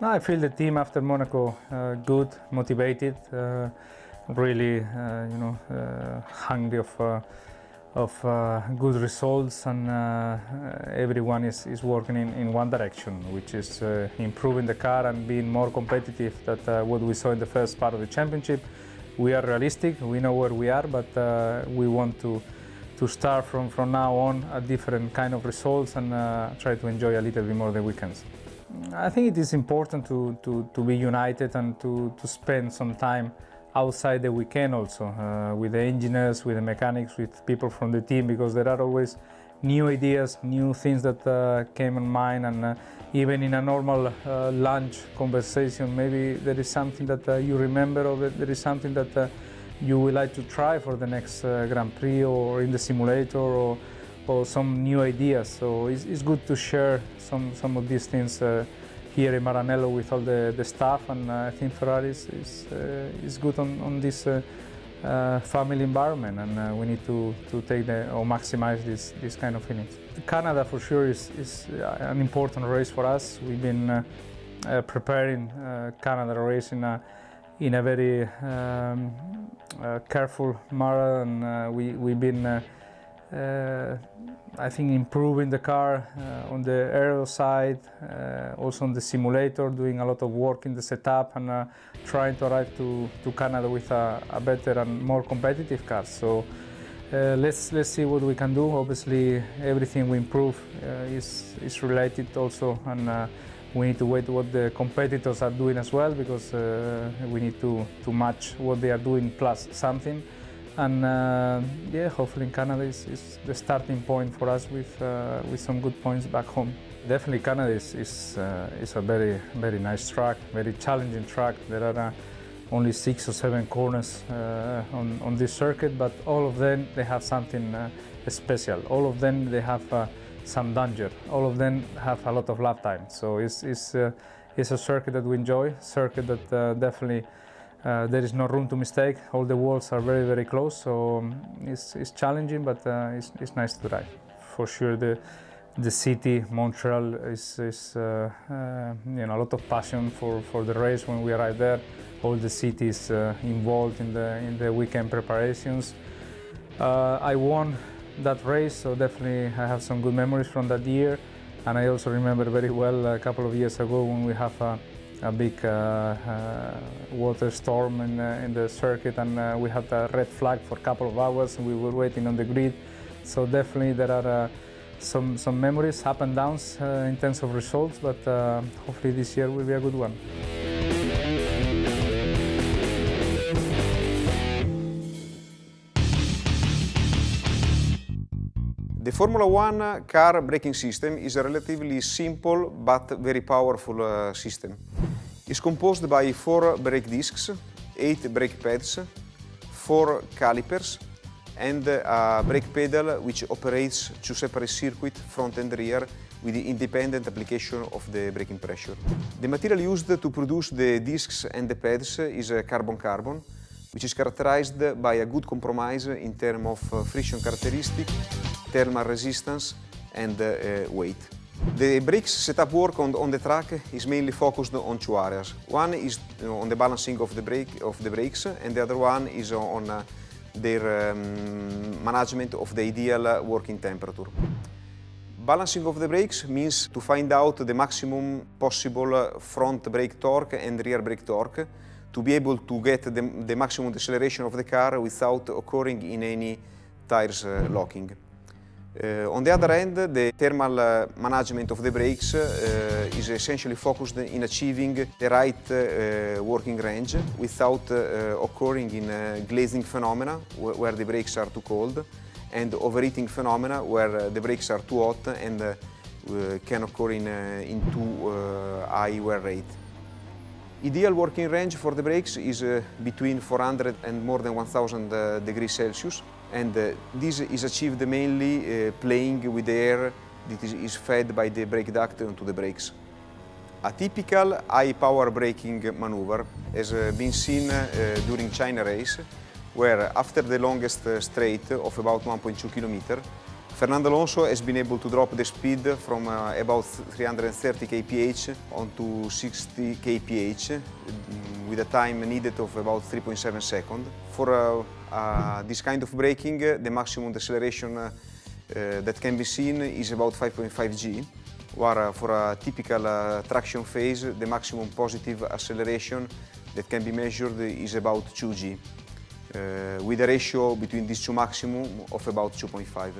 No, I feel the team after Monaco good, motivated, really, hungry of good results, and everyone is working in one direction, which is improving the car and being more competitive than what we saw in the first part of the championship. We are realistic, we know where we are, but we want to start from now on a different kind of results and try to enjoy a little bit more the weekends. I think it is important to be united and to spend some time outside the weekend also with the engineers, with the mechanics, with people from the team, because there are always new ideas, new things that came in mind, and even in a normal lunch conversation, maybe there is something that you remember, or there is something that you would like to try for the next Grand Prix or in the simulator, or some new ideas. So it's good to share some of these things here in Maranello with all the staff, and I think Ferrari is good on this family environment, and we need to take or maximize this kind of feelings. Canada for sure is an important race for us. We've been preparing Canada race in a very careful manner, and we've been I think improving the car on the aero side, also on the simulator, doing a lot of work in the setup, and trying to arrive to Canada with a better and more competitive car. So let's see what we can do. Obviously everything we improve is related also, and we need to wait what the competitors are doing as well, because we need to match what they are doing plus something. And yeah, hopefully Canada is the starting point for us with some good points back home. Definitely Canada is a very nice track, very challenging track. There are only 6 or 7 corners on this circuit, but all of them they have something special. All of them they have some danger. All of them have a lot of lap time. So it's a circuit that we enjoy, circuit that definitely there is no room to mistake. All the walls are very close, so it's challenging, but it's nice to drive. For sure, the city, Montreal, is a lot of passion for the race when we arrive there. All the city is involved in the weekend preparations. I won that race, so definitely I have some good memories from that year. And I also remember very well a couple of years ago when we have a big water storm in the circuit, and we had a red flag for a couple of hours, and we were waiting on the grid. So definitely there are some memories, up and downs in terms of results, but hopefully this year will be a good one. The Formula One car braking system is a relatively simple but very powerful system. It's composed by 4 brake discs, 8 brake pads, 4 calipers, and a brake pedal which operates 2 separate circuits, front and rear, with the independent application of the braking pressure. The material used to produce the discs and the pads is carbon-carbon, which is characterized by a good compromise in terms of friction characteristic, thermal resistance, and weight. The brakes setup work on the track is mainly focused on 2 areas. One is on the balancing of the brakes, and the other one is on their management of the ideal working temperature. Balancing of the brakes means to find out the maximum possible front brake torque and rear brake torque to be able to get the maximum deceleration of the car without occurring in any tires locking. On the other hand, the thermal management of the brakes is essentially focused in achieving the right working range without occurring in glazing phenomena where the brakes are too cold, and overheating phenomena where the brakes are too hot and can occur in too high wear rate. Ideal working range for the brakes is between 400 and more than 1000 degrees Celsius, and this is achieved mainly playing with the air that is fed by the brake duct onto the brakes. A typical high-power braking maneuver has been seen during China race, where after the longest straight of about 1.2 km, Fernando Alonso has been able to drop the speed from about 330 kph onto 60 kph with a time needed of about 3.7 seconds. For this kind of braking, the maximum deceleration that can be seen is about 5.5 g, where for a typical traction phase, the maximum positive acceleration that can be measured is about 2 g, with a ratio between these two maximum of about 2.5.